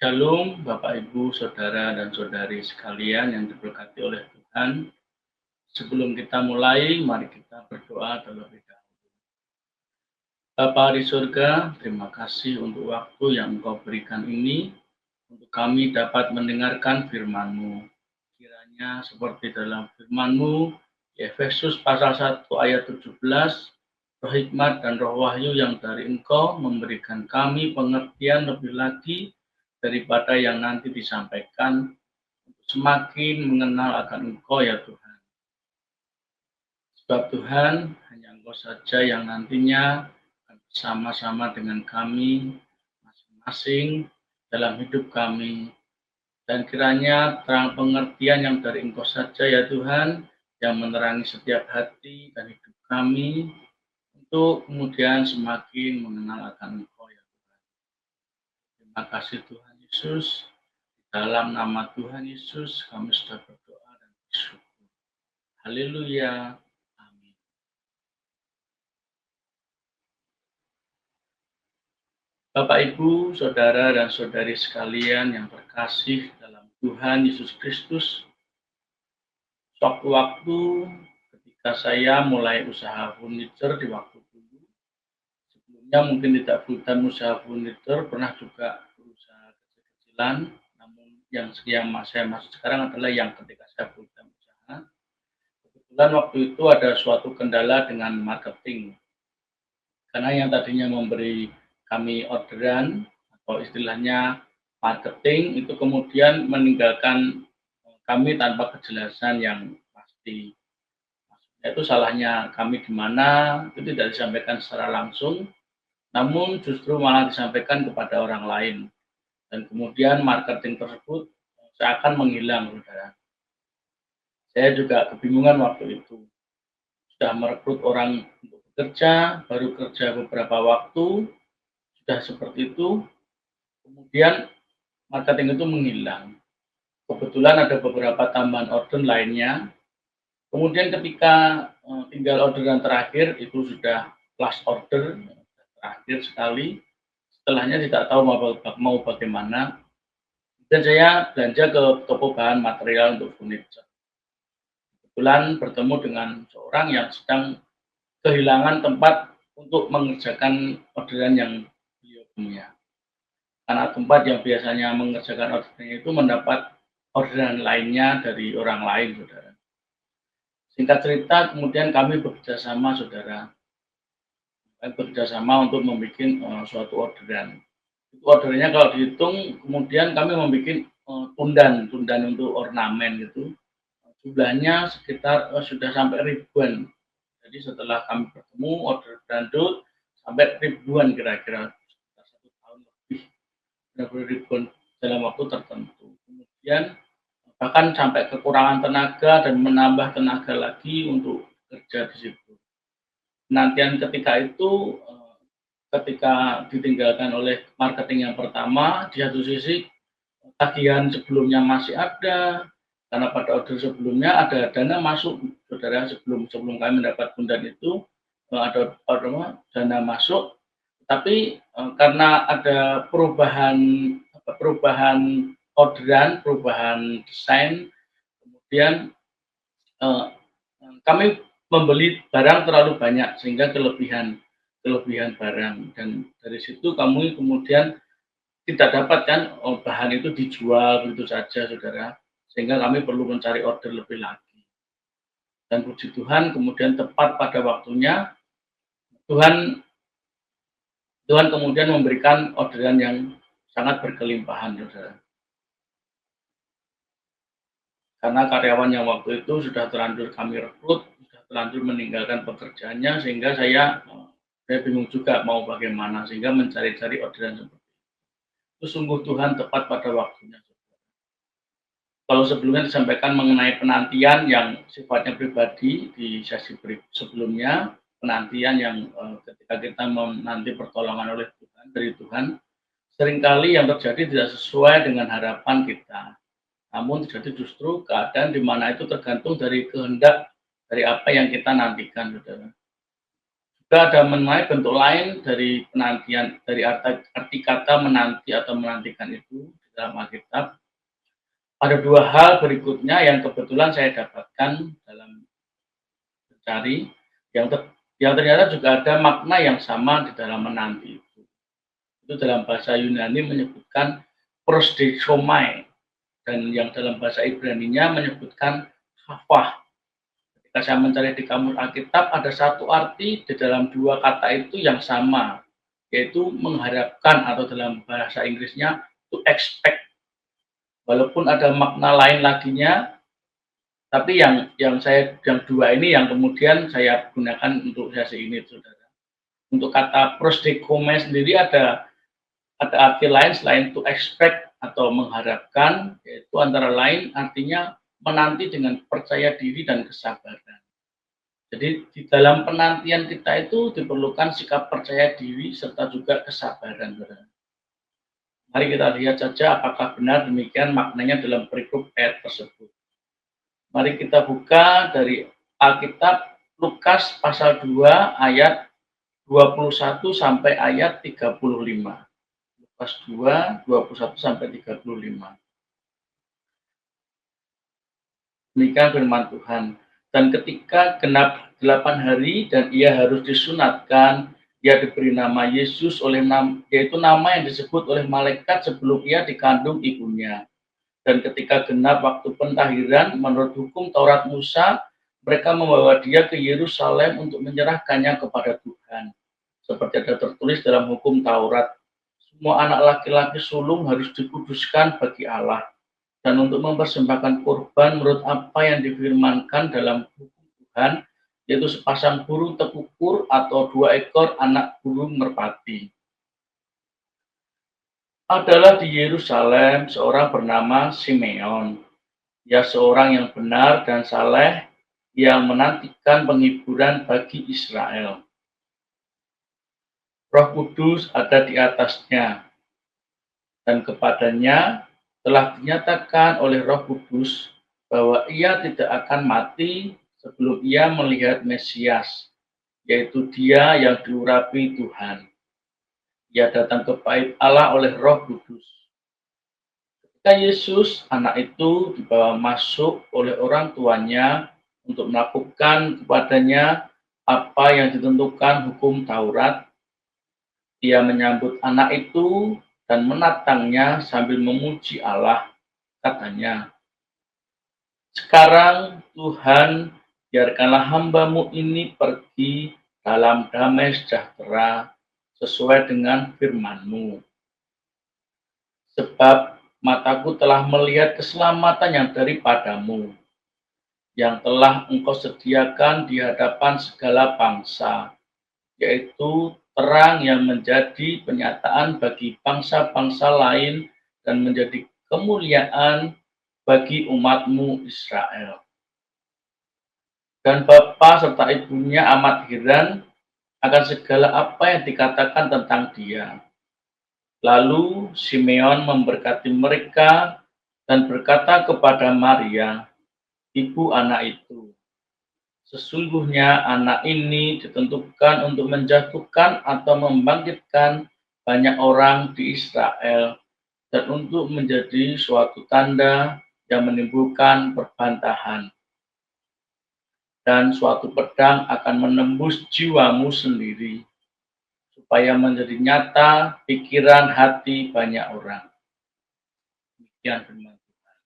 Shalom, Bapak, Ibu, Saudara, dan Saudari sekalian yang diberkati oleh Tuhan. Sebelum kita mulai, mari kita berdoa terlebih dahulu. Bapa di surga, terima kasih untuk waktu yang Engkau berikan ini, untuk kami dapat mendengarkan firman-Mu. Kiranya seperti dalam firman-Mu, di Efesus pasal 1 ayat 17, roh hikmat dan roh wahyu yang dari Engkau memberikan kami pengertian lebih lagi daripada yang nanti disampaikan, untuk semakin mengenal akan Engkau ya Tuhan. Sebab Tuhan, hanya Engkau saja yang nantinya akan bersama-sama dengan kami masing-masing dalam hidup kami. Dan kiranya terang pengertian yang dari Engkau saja ya Tuhan, yang menerangi setiap hati dan hidup kami, untuk kemudian semakin mengenal akan Engkau ya Tuhan. Terima kasih Tuhan Yesus. Dalam nama Tuhan Yesus kami sudah berdoa dan bersyukur. Haleluya. Amin. Bapak, Ibu, Saudara, dan Saudari sekalian yang terkasih dalam Tuhan Yesus Kristus, suatu waktu ketika saya mulai usaha furniture di waktu dulu, sebelumnya mungkin tidak full-time usaha furniture, pernah juga berusaha kecil-kecilan, namun yang saya masuk sekarang adalah yang ketika saya full-time usaha. Kebetulan waktu itu ada suatu kendala dengan marketing, karena yang tadinya memberi kami orderan atau istilahnya marketing itu kemudian meninggalkan kami tanpa kejelasan yang pasti. Maksudnya itu salahnya kami di mana, itu tidak disampaikan secara langsung, namun justru malah disampaikan kepada orang lain. Dan kemudian marketing tersebut seakan menghilang, saudara. Saya juga kebingungan waktu itu. Sudah merekrut orang untuk bekerja, baru kerja beberapa waktu, sudah seperti itu, kemudian marketing itu menghilang. Kebetulan ada beberapa tambahan order lainnya. Kemudian ketika tinggal orderan terakhir, itu sudah last order, terakhir sekali. Setelahnya tidak tahu mau bagaimana. Dan saya belanja ke toko bahan material untuk furniture. Kebetulan bertemu dengan seorang yang sedang kehilangan tempat untuk mengerjakan orderan yang beliau punya. Karena tempat yang biasanya mengerjakan orderan itu mendapat orderan lainnya dari orang lain, saudara. Singkat cerita, kemudian kami bekerja sama, saudara. Kami bekerja sama untuk membuat suatu orderan. Itu ordernya kalau dihitung, kemudian kami membuat tundan untuk ornamen gitu. Jumlahnya sekitar sudah sampai ribuan. Jadi setelah kami bertemu order branded sampai ribuan kira-kira, sekitar 1 tahun lebih, benar-benar ribuan dalam waktu tertentu. Kemudian bahkan sampai kekurangan tenaga dan menambah tenaga lagi untuk kerja di situ. Penantian ketika itu, ketika ditinggalkan oleh marketing yang pertama, di satu sisi tagihan sebelumnya masih ada, karena pada order sebelumnya ada dana masuk, saudara, sebelum kami mendapat bundan itu, ada dana masuk, tapi karena ada perubahan orderan, perubahan desain, kemudian kami membeli barang terlalu banyak sehingga kelebihan barang, dan dari situ kami kemudian tidak dapat kan bahan itu dijual begitu saja, saudara, sehingga kami perlu mencari order lebih lagi. Dan puji Tuhan kemudian tepat pada waktunya Tuhan Tuhan kemudian memberikan orderan yang sangat berkelimpahan, saudara. Karena karyawan yang waktu itu sudah terlanjur kami rekrut, sudah terlanjur meninggalkan pekerjaannya, sehingga saya bingung juga mau bagaimana, sehingga mencari-cari orderan seperti itu. Sungguh Tuhan tepat pada waktunya. Kalau sebelumnya disampaikan mengenai penantian yang sifatnya pribadi di sesi sebelumnya, penantian yang ketika kita menanti pertolongan oleh Tuhan, dari Tuhan, seringkali yang terjadi tidak sesuai dengan harapan kita. Namun terjadi justru keadaan di mana itu tergantung dari kehendak dari apa yang kita nantikan, saudara. Juga ada mengenai bentuk lain dari penantian, dari arti kata menanti atau menantikan itu. Di dalam Alkitab. Ada dua hal berikutnya yang kebetulan saya dapatkan dalam mencari, yang ternyata juga ada makna yang sama di dalam menanti itu. Itu dalam bahasa Yunani menyebutkan prosdechomai, dan yang dalam bahasa Ibraninya menyebutkan hafah. Ketika saya mencari di kamus Alkitab, ada satu arti di dalam dua kata itu yang sama, yaitu mengharapkan, atau dalam bahasa Inggrisnya to expect. Walaupun ada makna lain laginya, tapi yang dua ini yang kemudian saya gunakan untuk sesi ini, saudara. Untuk kata prosdekome sendiri ada arti lain selain to expect atau mengharapkan, yaitu antara lain artinya menanti dengan percaya diri dan kesabaran. Jadi di dalam penantian kita itu diperlukan sikap percaya diri serta juga kesabaran. Mari kita lihat saja apakah benar demikian maknanya dalam perikop ayat tersebut. Mari kita buka dari Alkitab Lukas pasal 2 ayat 21 sampai ayat 35. Lukas 2, 21 sampai 35. Demikian firman Tuhan. Dan ketika genap 8 hari dan ia harus disunatkan, ia diberi nama Yesus yaitu nama yang disebut oleh malaikat sebelum ia dikandung ibunya. Dan ketika genap waktu pentahiran menurut hukum Taurat Musa, mereka membawa dia ke Yerusalem untuk menyerahkannya kepada Tuhan. Seperti ada tertulis dalam hukum Taurat, semua anak laki-laki sulung harus dikuduskan bagi Allah, dan untuk mempersembahkan kurban menurut apa yang difirmankan dalam hukum Tuhan, yaitu sepasang burung tekukur atau 2 ekor anak burung merpati. Adalah di Yerusalem seorang bernama Simeon. Ia seorang yang benar dan saleh yang menantikan penghiburan bagi Israel. Roh Kudus ada di atasnya, dan kepadanya telah dinyatakan oleh Roh Kudus bahwa ia tidak akan mati sebelum ia melihat Mesias, yaitu Dia yang diurapi Tuhan. Ia datang ke bait Allah oleh Roh Kudus. Ketika Yesus, anak itu, dibawa masuk oleh orang tuanya untuk melakukan kepadanya apa yang ditentukan hukum Taurat, ia menyambut anak itu dan menatangnya sambil memuji Allah. Katanya, "Sekarang Tuhan, biarkanlah hamba-Mu ini pergi dalam damai sejahtera sesuai dengan firman-Mu. Sebab mataku telah melihat keselamatan yang daripadamu, yang telah Engkau sediakan di hadapan segala bangsa, yaitu terang yang menjadi penyataan bagi bangsa-bangsa lain dan menjadi kemuliaan bagi umat-Mu Israel." Dan bapa serta ibunya amat heran akan segala apa yang dikatakan tentang dia. Lalu Simeon memberkati mereka dan berkata kepada Maria, ibu anak itu, "Sesungguhnya anak ini ditentukan untuk menjatuhkan atau membangkitkan banyak orang di Israel dan untuk menjadi suatu tanda yang menimbulkan perbantahan. Dan suatu pedang akan menembus jiwamu sendiri, supaya menjadi nyata pikiran hati banyak orang." Demikian firman Tuhan.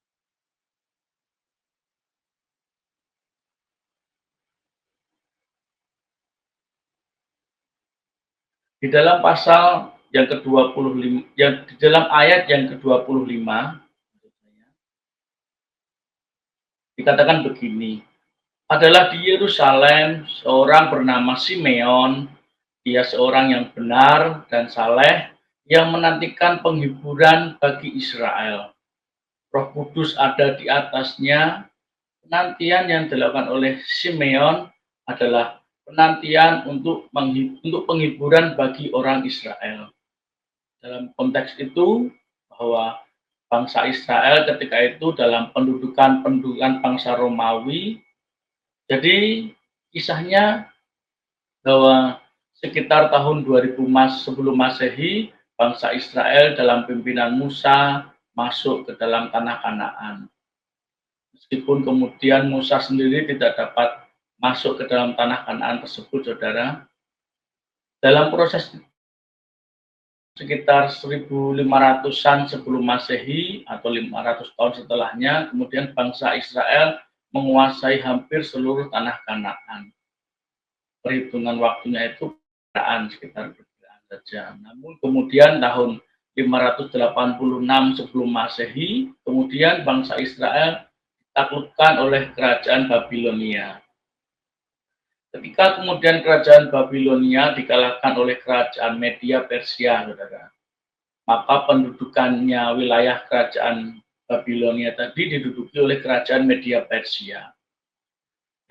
Di dalam pasal yang ke-25, yang di dalam ayat yang ke-25 dikatakan begini, adalah di Yerusalem seorang bernama Simeon, dia seorang yang benar dan saleh yang menantikan penghiburan bagi Israel. Roh Kudus ada di atasnya. Penantian yang dilakukan oleh Simeon adalah penantian untuk penghiburan bagi orang Israel. Dalam konteks itu, bahwa bangsa Israel ketika itu dalam pendudukan bangsa Romawi. Jadi kisahnya bahwa sekitar tahun 2000 sebelum Masehi, bangsa Israel dalam pimpinan Musa masuk ke dalam tanah Kanaan. Meskipun kemudian Musa sendiri tidak dapat masuk ke dalam tanah Kanaan tersebut, saudara, dalam proses sekitar 1500-an sebelum Masehi atau 500 tahun setelahnya, kemudian bangsa Israel menguasai hampir seluruh tanah Kanaan. Perhitungan waktunya itu sekitar perkiraan saja. Namun kemudian tahun 586 sebelum Masehi, kemudian bangsa Israel ditaklukkan oleh kerajaan Babilonia. Ketika kemudian kerajaan Babilonia dikalahkan oleh kerajaan Media Persia, saudara, maka pendudukannya wilayah kerajaan Babilonia tadi diduduki oleh kerajaan Media Persia.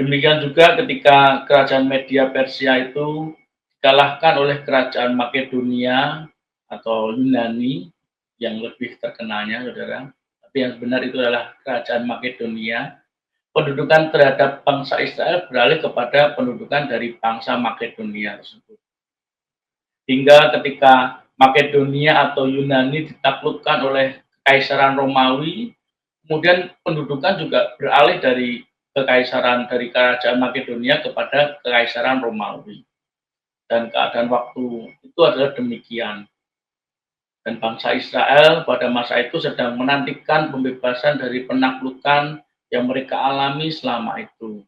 Demikian juga ketika kerajaan Media Persia itu dikalahkan oleh kerajaan Makedonia atau Yunani yang lebih terkenalnya, saudara. Tapi yang benar itu adalah kerajaan Makedonia. Pendudukan terhadap bangsa Israel beralih kepada pendudukan dari bangsa Makedonia tersebut. Hingga ketika Makedonia atau Yunani ditaklukkan oleh Kekaisaran Romawi, kemudian pendudukan juga beralih dari kerajaan Makedonia kepada Kekaisaran Romawi. Dan keadaan waktu itu adalah demikian. Dan bangsa Israel pada masa itu sedang menantikan pembebasan dari penaklukan yang mereka alami selama itu.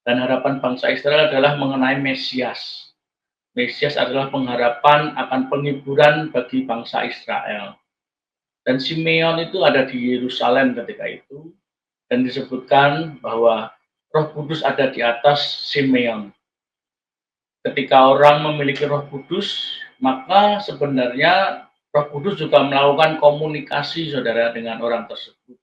Dan harapan bangsa Israel adalah mengenai Mesias. Mesias adalah pengharapan akan penghiburan bagi bangsa Israel. Dan Simeon itu ada di Yerusalem ketika itu, dan disebutkan bahwa Roh Kudus ada di atas Simeon. Ketika orang memiliki Roh Kudus, maka sebenarnya Roh Kudus juga melakukan komunikasi, saudara, dengan orang tersebut.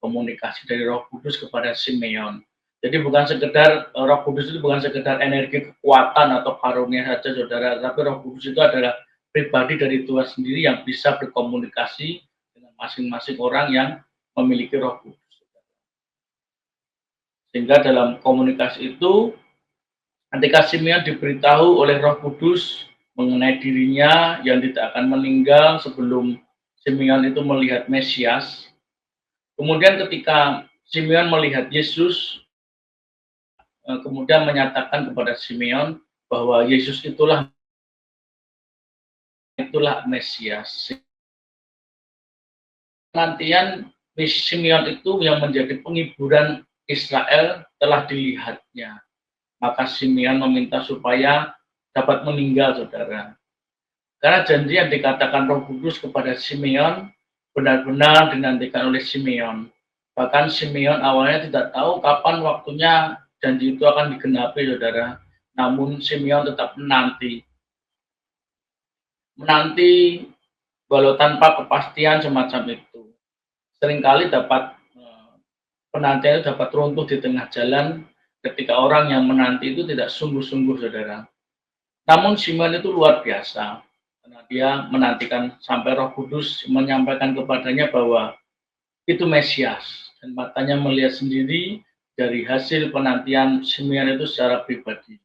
Komunikasi dari Roh Kudus kepada Simeon. Jadi bukan sekedar Roh Kudus itu bukan sekedar energi kekuatan atau karunia saja, saudara, tapi Roh Kudus itu adalah pribadi dari Tuhan sendiri yang bisa berkomunikasi dengan masing-masing orang yang memiliki Roh Kudus. Sehingga dalam komunikasi itu, ketika Simeon diberitahu oleh Roh Kudus mengenai dirinya yang tidak akan meninggal sebelum Simeon itu melihat Mesias. Kemudian ketika Simeon melihat Yesus, kemudian menyatakan kepada Simeon bahwa Yesus itulah Mesias. Penantian Simeon itu yang menjadi penghiburan Israel telah dilihatnya. Maka Simeon meminta supaya dapat meninggal, saudara. Karena janji yang dikatakan Roh Kudus kepada Simeon benar-benar dinantikan oleh Simeon. Bahkan Simeon awalnya tidak tahu kapan waktunya janji itu akan digenapi, saudara. Namun Simeon tetap menanti walau tanpa kepastian semacam itu. Seringkali penantian itu dapat runtuh di tengah jalan ketika orang yang menanti itu tidak sungguh-sungguh, saudara. Namun Simeon itu luar biasa, karena dia menantikan sampai Roh Kudus menyampaikan kepadanya bahwa itu Mesias, dan matanya melihat sendiri dari hasil penantian Simeon itu secara pribadi.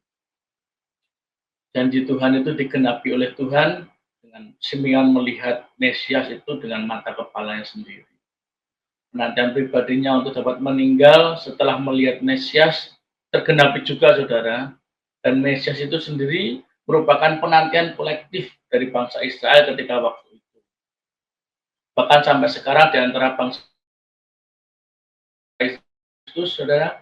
Janji Tuhan itu digenapi oleh Tuhan dengan Simeon melihat Mesias itu dengan mata kepalanya sendiri. Penantian pribadinya untuk dapat meninggal setelah melihat Mesias tergenapi juga, saudara. Dan Mesias itu sendiri merupakan penantian kolektif dari bangsa Israel ketika waktu itu. Bahkan sampai sekarang di antara bangsa itu, saudara,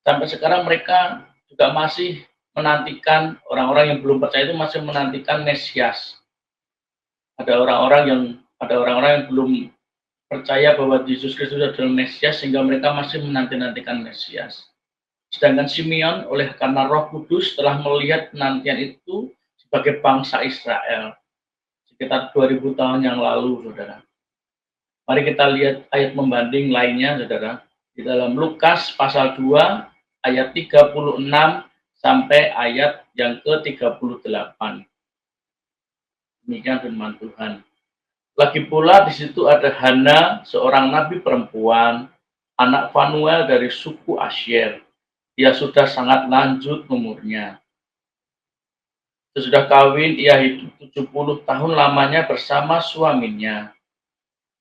sampai sekarang mereka juga masih menantikan, orang-orang yang belum percaya itu masih menantikan Mesias. Ada orang-orang yang belum percaya bahwa Yesus Kristus adalah Mesias, sehingga mereka masih menanti-nantikan Mesias. Sedangkan Simeon oleh karena Roh Kudus telah melihat penantian itu sebagai bangsa Israel sekitar 2000 tahun yang lalu, saudara. Mari kita lihat ayat pembanding lainnya, saudara. Di dalam Lukas pasal 2 ayat 36 sampai ayat yang ke-38. Demikian firman Tuhan. Lagi pula di situ ada Hana, seorang nabi perempuan, anak Fanuel dari suku Asyer. Ia sudah sangat lanjut umurnya. Sesudah kawin, ia hidup 70 tahun lamanya bersama suaminya.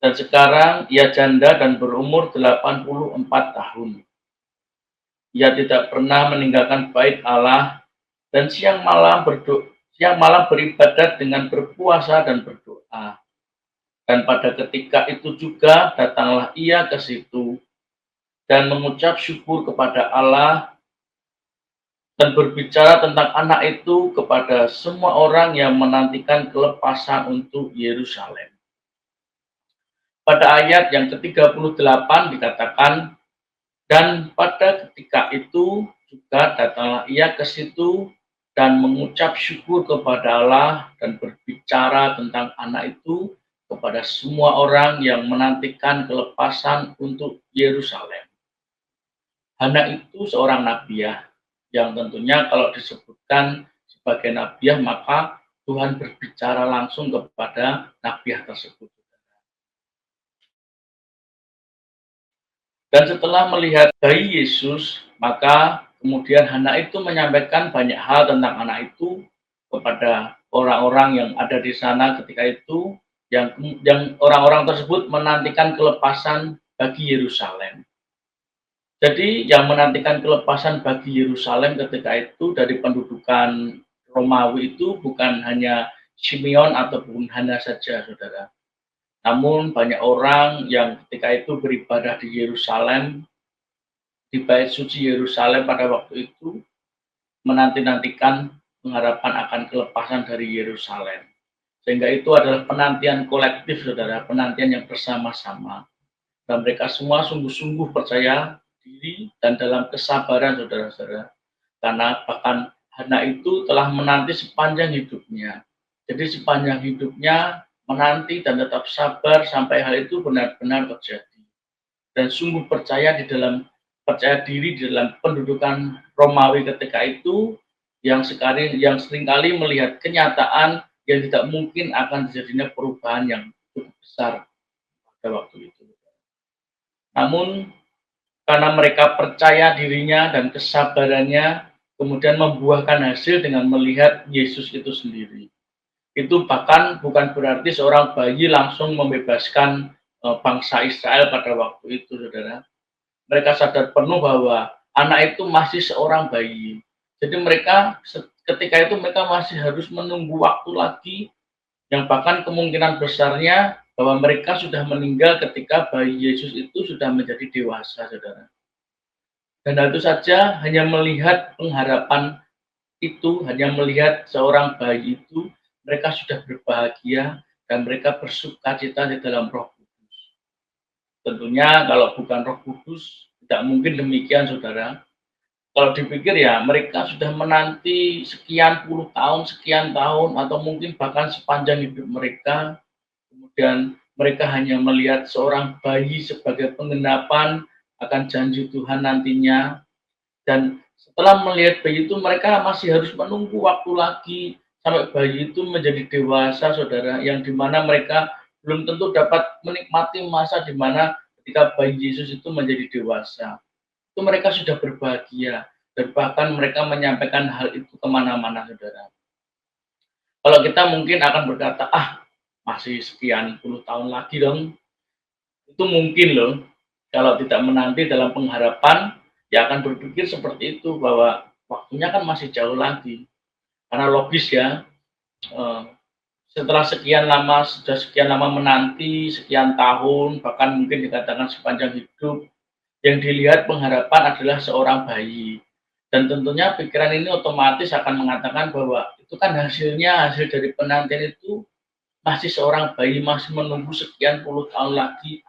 Dan sekarang ia janda dan berumur 84 tahun. Ia tidak pernah meninggalkan bait Allah dan siang malam beribadat dengan berpuasa dan berdoa. Dan pada ketika itu juga datanglah ia ke situ dan mengucap syukur kepada Allah dan berbicara tentang anak itu kepada semua orang yang menantikan kelepasan untuk Yerusalem. Pada ayat yang ke-38 dikatakan, dan pada ketika itu juga datanglah ia ke situ dan mengucap syukur kepada Allah dan berbicara tentang anak itu kepada semua orang yang menantikan kelepasan untuk Yerusalem. Hana itu seorang nabiah yang tentunya kalau disebutkan sebagai nabiah maka Tuhan berbicara langsung kepada nabiah tersebut. Dan setelah melihat bayi Yesus, maka kemudian Hana itu menyampaikan banyak hal tentang anak itu kepada orang-orang yang ada di sana ketika itu, yang orang-orang tersebut menantikan kelepasan bagi Yerusalem. Jadi yang menantikan kelepasan bagi Yerusalem ketika itu dari pendudukan Romawi itu bukan hanya Simeon ataupun Hana saja, saudara. Namun banyak orang yang ketika itu beribadah di Yerusalem, di bait suci Yerusalem pada waktu itu, menanti-nantikan pengharapan akan kelepasan dari Yerusalem. Sehingga itu adalah penantian kolektif, saudara, penantian yang bersama-sama. Dan mereka semua sungguh-sungguh percaya diri dan dalam kesabaran, saudara-saudara. Karena bahkan Hana itu telah menanti sepanjang hidupnya. Jadi sepanjang hidupnya menanti dan tetap sabar sampai hal itu benar-benar terjadi. Dan sungguh percaya diri di dalam pendudukan Romawi ketika itu yang seringkali melihat kenyataan yang tidak mungkin akan terjadinya perubahan yang cukup besar pada waktu itu. Namun karena mereka percaya dirinya dan kesabarannya kemudian membuahkan hasil dengan melihat Yesus itu sendiri. Itu bahkan bukan berarti seorang bayi langsung membebaskan bangsa Israel pada waktu itu, saudara. Mereka sadar penuh bahwa anak itu masih seorang bayi. Jadi mereka ketika itu mereka masih harus menunggu waktu lagi yang bahkan kemungkinan besarnya bahwa mereka sudah meninggal ketika bayi Yesus itu sudah menjadi dewasa, saudara. Dan itu saja hanya melihat pengharapan itu, hanya melihat seorang bayi itu, mereka sudah berbahagia dan mereka bersuka cita di dalam Roh Kudus. Tentunya kalau bukan Roh Kudus, tidak mungkin demikian, saudara. Kalau dipikir ya, mereka sudah menanti sekian puluh tahun, sekian tahun, atau mungkin bahkan sepanjang hidup mereka, kemudian mereka hanya melihat seorang bayi sebagai penggenapan akan janji Tuhan nantinya, dan setelah melihat bayi itu mereka masih harus menunggu waktu lagi sampai bayi itu menjadi dewasa, saudara, yang dimana mereka belum tentu dapat menikmati masa dimana ketika bayi Yesus itu menjadi dewasa. Itu mereka sudah berbahagia dan bahkan mereka menyampaikan hal itu kemana-mana, saudara. Kalau kita mungkin akan berkata, masih sekian puluh tahun lagi dong. Itu mungkin loh, kalau tidak menanti dalam pengharapan, ya akan berpikir seperti itu, bahwa waktunya kan masih jauh lagi. Karena logis ya, eh, setelah sudah sekian lama menanti, sekian tahun, bahkan mungkin dikatakan sepanjang hidup, yang dilihat pengharapan adalah seorang bayi. Dan tentunya pikiran ini otomatis akan mengatakan bahwa itu kan hasil dari penantian itu masih seorang bayi, masih menunggu sekian puluh tahun lagi.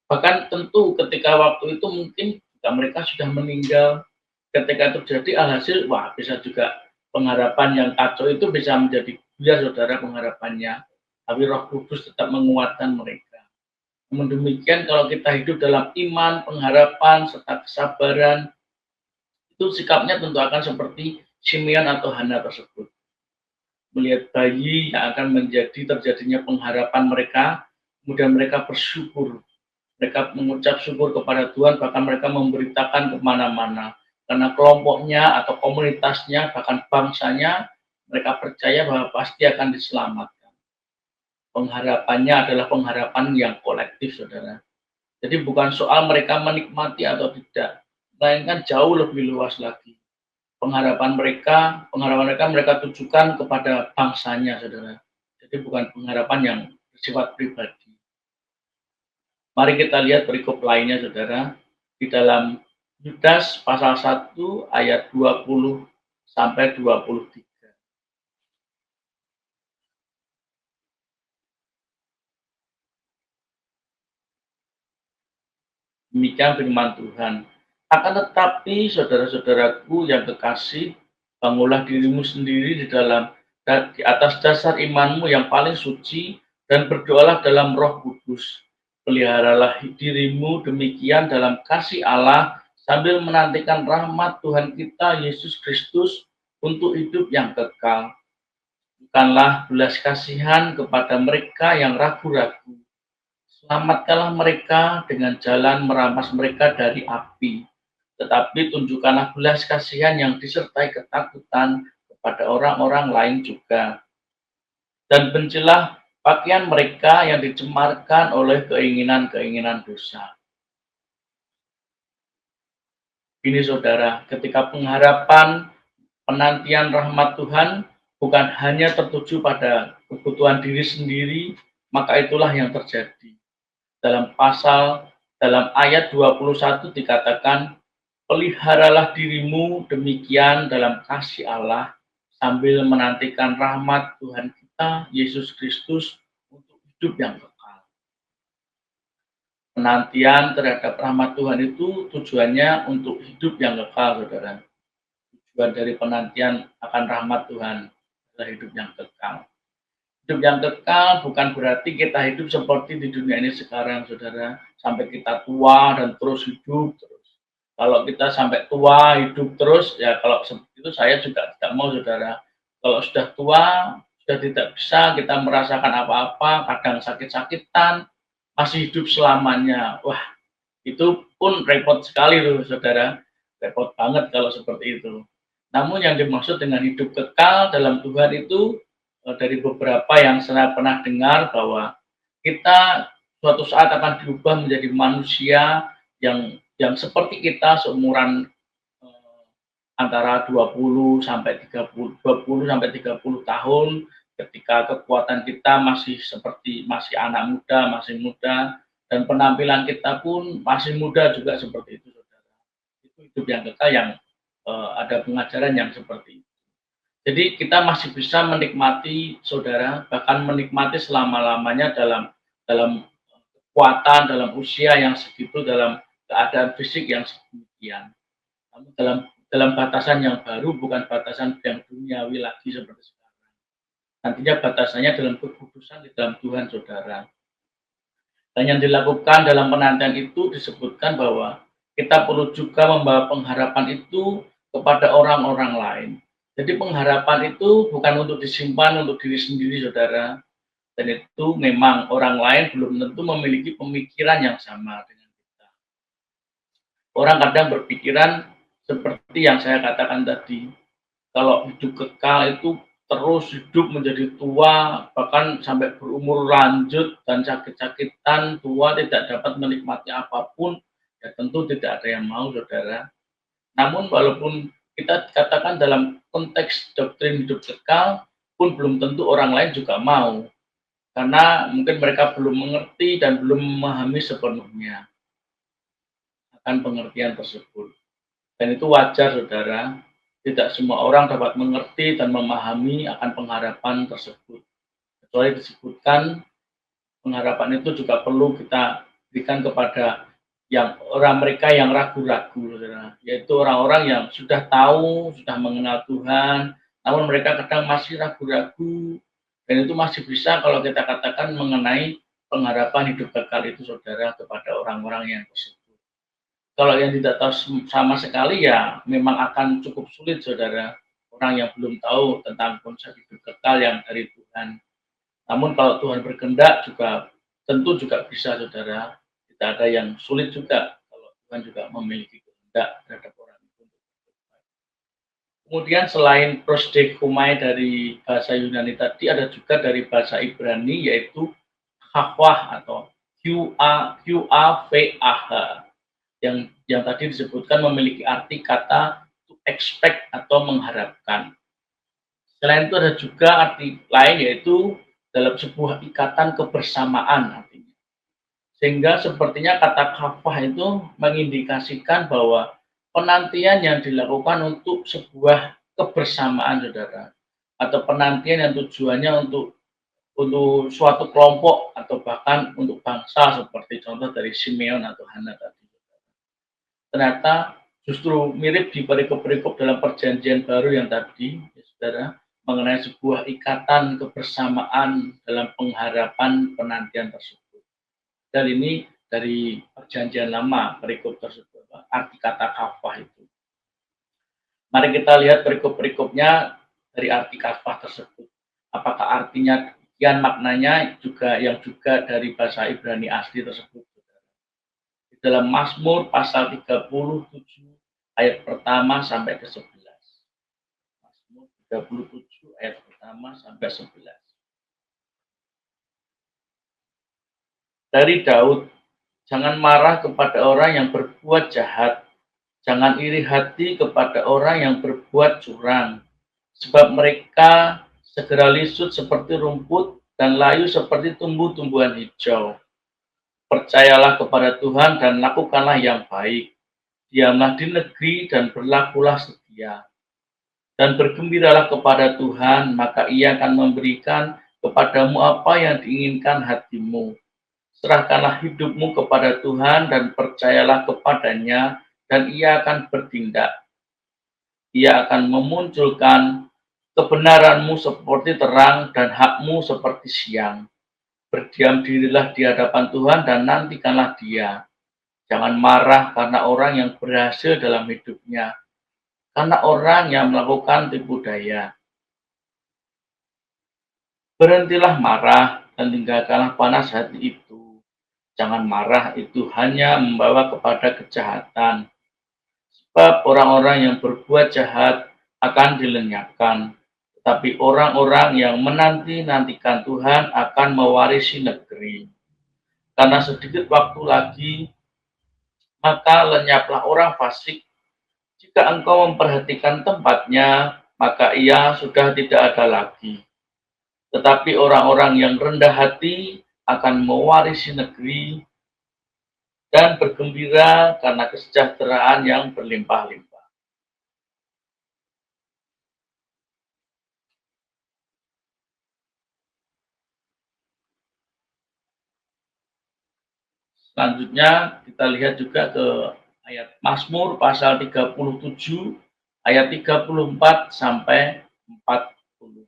Bahkan tentu ketika waktu itu mungkin jika mereka sudah meninggal, ketika terjadi alhasil, bisa juga pengharapan yang kacau itu bisa menjadi buyar, saudara, pengharapannya. Tapi Roh Kudus tetap menguatkan mereka. Namun demikian kalau kita hidup dalam iman, pengharapan, serta kesabaran, itu sikapnya tentu akan seperti Simeon atau Hana tersebut. Melihat bayi yang akan terjadinya pengharapan mereka, kemudian mereka bersyukur. Mereka mengucap syukur kepada Tuhan, bahkan mereka memberitakan kemana-mana. Karena kelompoknya atau komunitasnya, bahkan bangsanya, mereka percaya bahwa pasti akan diselamatkan. Pengharapannya adalah pengharapan yang kolektif, saudara. Jadi bukan soal mereka menikmati atau tidak, melainkan jauh lebih luas lagi. Pengharapan mereka mereka tujukan kepada bangsanya, saudara. Jadi bukan pengharapan yang bersifat pribadi. Mari kita lihat perikop lainnya, saudara, di dalam Yudas pasal 1 ayat 20 sampai 23. Demikian firman Tuhan. Akan tetapi, saudara-saudaraku yang kekasih, bangunlah dirimu sendiri di atas dasar imanmu yang paling suci, dan berdoalah dalam Roh Kudus. Peliharalah dirimu demikian dalam kasih Allah, sambil menantikan rahmat Tuhan kita Yesus Kristus untuk hidup yang kekal. Bukanlah belas kasihan kepada mereka yang ragu-ragu. Selamatkanlah mereka dengan jalan merampas mereka dari api, tetapi tunjukkanlah belas kasihan yang disertai ketakutan kepada orang-orang lain juga. Dan bencilah pakaian mereka yang dicemarkan oleh keinginan-keinginan dosa. Ini saudara, ketika pengharapan penantian rahmat Tuhan bukan hanya tertuju pada kebutuhan diri sendiri, maka itulah yang terjadi. Dalam ayat 21 dikatakan, peliharalah dirimu demikian dalam kasih Allah, sambil menantikan rahmat Tuhan kita Yesus Kristus untuk hidup yang kekal. Penantian terhadap rahmat Tuhan itu tujuannya untuk hidup yang kekal, saudara. Tujuan dari penantian akan rahmat Tuhan adalah hidup yang kekal. Hidup yang kekal bukan berarti kita hidup seperti di dunia ini sekarang, saudara, sampai kita tua dan terus hidup terus. Kalau kita sampai tua hidup terus, ya kalau seperti itu saya juga tidak mau, saudara. Kalau sudah tua, sudah tidak bisa kita merasakan apa-apa, kadang sakit-sakitan, masih hidup selamanya. Wah, itu pun repot sekali loh, saudara. Repot banget kalau seperti itu. Namun yang dimaksud dengan hidup kekal dalam Tuhan itu, dari beberapa yang saya pernah dengar bahwa kita suatu saat akan diubah menjadi manusia yang seperti kita seumuran, antara 20 sampai 30 tahun, ketika kekuatan kita masih anak muda, masih muda, dan penampilan kita pun masih muda juga seperti itu, saudara. Itu hidup yang kekal yang, ada pengajaran yang seperti itu. Jadi kita masih bisa menikmati, saudara, bahkan menikmati selama-lamanya dalam dalam kekuatan, dalam usia yang segitu, dalam keadaan fisik yang sedemikian. Namun dalam batasan yang baru, bukan batasan yang duniawi lagi seperti sekarang. Nantinya batasannya dalam kekudusan di dalam Tuhan, saudara. Dan yang dilakukan dalam penantian itu disebutkan bahwa kita perlu juga membawa pengharapan itu kepada orang-orang lain. Jadi pengharapan itu bukan untuk disimpan untuk diri sendiri, saudara. Dan itu memang orang lain belum tentu memiliki pemikiran yang sama dengan kita. Orang kadang berpikiran seperti yang saya katakan tadi, kalau hidup kekal itu terus hidup menjadi tua, bahkan sampai berumur lanjut dan sakit-sakitan, tua tidak dapat menikmati apapun, ya tentu tidak ada yang mau, saudara. Namun walaupun kita katakan dalam konteks doktrin hidup kekal, pun belum tentu orang lain juga mau. Karena mungkin mereka belum mengerti dan belum memahami sepenuhnya akan pengertian tersebut. Dan itu wajar, saudara. Tidak semua orang dapat mengerti dan memahami akan pengharapan tersebut. Kecuali disebutkan pengharapan itu juga perlu kita berikan kepada mereka yang ragu-ragu, saudara. Yaitu orang-orang yang sudah tahu, sudah mengenal Tuhan, namun mereka kadang masih ragu-ragu, dan itu masih bisa kalau kita katakan mengenai pengharapan hidup kekal itu, saudara, kepada orang-orang yang tersebut. Kalau yang tidak tahu sama sekali, ya memang akan cukup sulit, saudara, orang yang belum tahu tentang konsep hidup kekal yang dari Tuhan. Namun kalau Tuhan berkehendak juga tentu juga bisa, saudara. Tidak ada yang sulit juga kalau Tuhan juga memiliki kehendak terhadap orang itu. Kemudian selain prosdechomai dari bahasa Yunani tadi, ada juga dari bahasa Ibrani yaitu khafwah atau QAVAH yang tadi disebutkan memiliki arti kata to expect atau mengharapkan. Selain itu ada juga arti lain yaitu dalam sebuah ikatan kebersamaan artinya. Sehingga sepertinya kata kafah itu mengindikasikan bahwa penantian yang dilakukan untuk sebuah kebersamaan saudara, atau penantian yang tujuannya untuk suatu kelompok atau bahkan untuk bangsa seperti contoh dari Simeon atau Hana tadi. Ternyata justru mirip di perikop-perikop dalam perjanjian baru yang tadi, ya saudara, mengenai sebuah ikatan kebersamaan dalam pengharapan penantian tersebut. Dan ini dari perjanjian lama perikop tersebut, arti kata kafah itu. Mari kita lihat perikop-perikopnya dari arti kafah tersebut. Apakah artinya demikian maknanya juga dari bahasa Ibrani asli tersebut. Di dalam Mazmur pasal 37 ayat pertama sampai ke 11. Mazmur 37 ayat pertama sampai 11. Dari Daud, jangan marah kepada orang yang berbuat jahat, jangan iri hati kepada orang yang berbuat curang, sebab mereka segera lisut seperti rumput dan layu seperti tumbuh-tumbuhan hijau. Percayalah kepada Tuhan dan lakukanlah yang baik. Diamlah di negeri dan berlakulah setia. Dan bergembiralah kepada Tuhan, maka Ia akan memberikan kepadamu apa yang diinginkan hatimu. Serahkanlah hidupmu kepada Tuhan dan percayalah kepadanya, dan Ia akan bertindak. Ia akan memunculkan kebenaranmu seperti terang dan hakmu seperti siang. Berdiam dirilah di hadapan Tuhan dan nantikanlah Dia. Jangan marah karena orang yang berhasil dalam hidupnya, karena orang yang melakukan tipu daya. Berhentilah marah dan tinggalkanlah panas hati itu. Jangan marah, itu hanya membawa kepada kejahatan. Sebab orang-orang yang berbuat jahat akan dilenyapkan. Tetapi orang-orang yang menanti-nantikan Tuhan akan mewarisi negeri. Karena sedikit waktu lagi, maka lenyaplah orang fasik. Jika engkau memperhatikan tempatnya, maka ia sudah tidak ada lagi. Tetapi orang-orang yang rendah hati akan mewarisi negeri dan bergembira karena kesejahteraan yang berlimpah-limpah. Selanjutnya kita lihat juga ke ayat Mazmur pasal 37 ayat 34 sampai 40.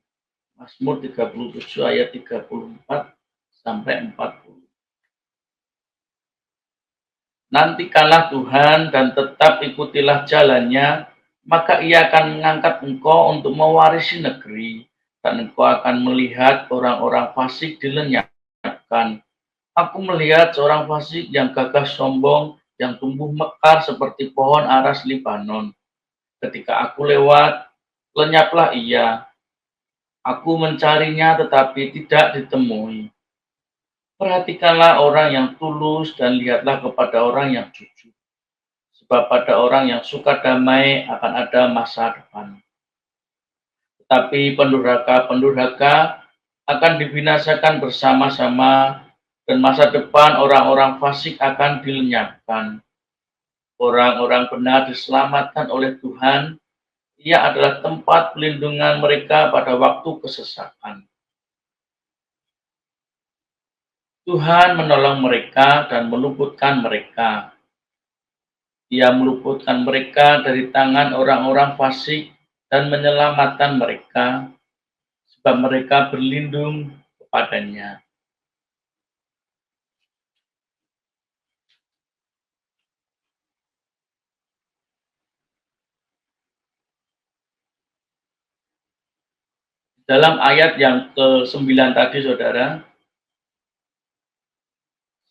Mazmur 37 ayat 34 sampai 40. Nantikanlah Tuhan dan tetap ikutilah jalannya, maka Ia akan mengangkat engkau untuk mewarisi negeri, dan engkau akan melihat orang-orang fasik dilenyapkan. Aku melihat seorang fasik yang gagah sombong, yang tumbuh mekar seperti pohon aras Libanon. Ketika aku lewat, lenyaplah ia. Aku mencarinya tetapi tidak ditemui. Perhatikanlah orang yang tulus dan lihatlah kepada orang yang jujur. Sebab pada orang yang suka damai akan ada masa depan. Tetapi pendurhaka-pendurhaka akan dibinasakan bersama-sama dan masa depan orang-orang fasik akan dilenyapkan. Orang-orang benar diselamatkan oleh Tuhan. Ia adalah tempat pelindungan mereka pada waktu kesesakan. Tuhan menolong mereka dan meluputkan mereka. Ia meluputkan mereka dari tangan orang-orang fasik dan menyelamatkan mereka, sebab mereka berlindung kepadanya. Dalam ayat yang ke-9 tadi, saudara,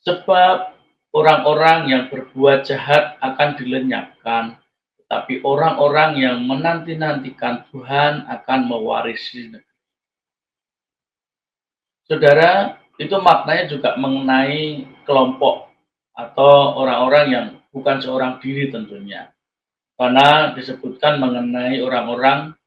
sebab orang-orang yang berbuat jahat akan dilenyapkan, tapi orang-orang yang menanti-nantikan Tuhan akan mewarisi negeri. Saudara, itu maknanya juga mengenai kelompok atau orang-orang yang bukan seorang diri tentunya. Karena disebutkan mengenai orang-orang,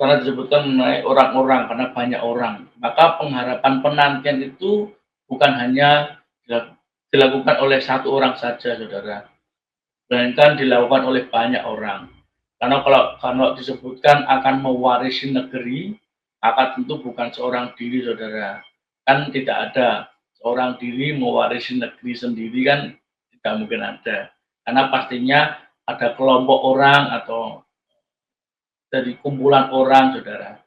karena disebutkan mengenai orang-orang, karena banyak orang. Maka pengharapan penantian itu bukan hanya dilakukan oleh satu orang saja, saudara, melainkan dilakukan oleh banyak orang. Karena kalau disebutkan akan mewarisi negeri, maka tentu bukan seorang diri, saudara. Kan tidak ada seorang diri mewarisi negeri sendiri, kan tidak mungkin ada. Karena pastinya ada kelompok orang atau dari kumpulan orang, saudara.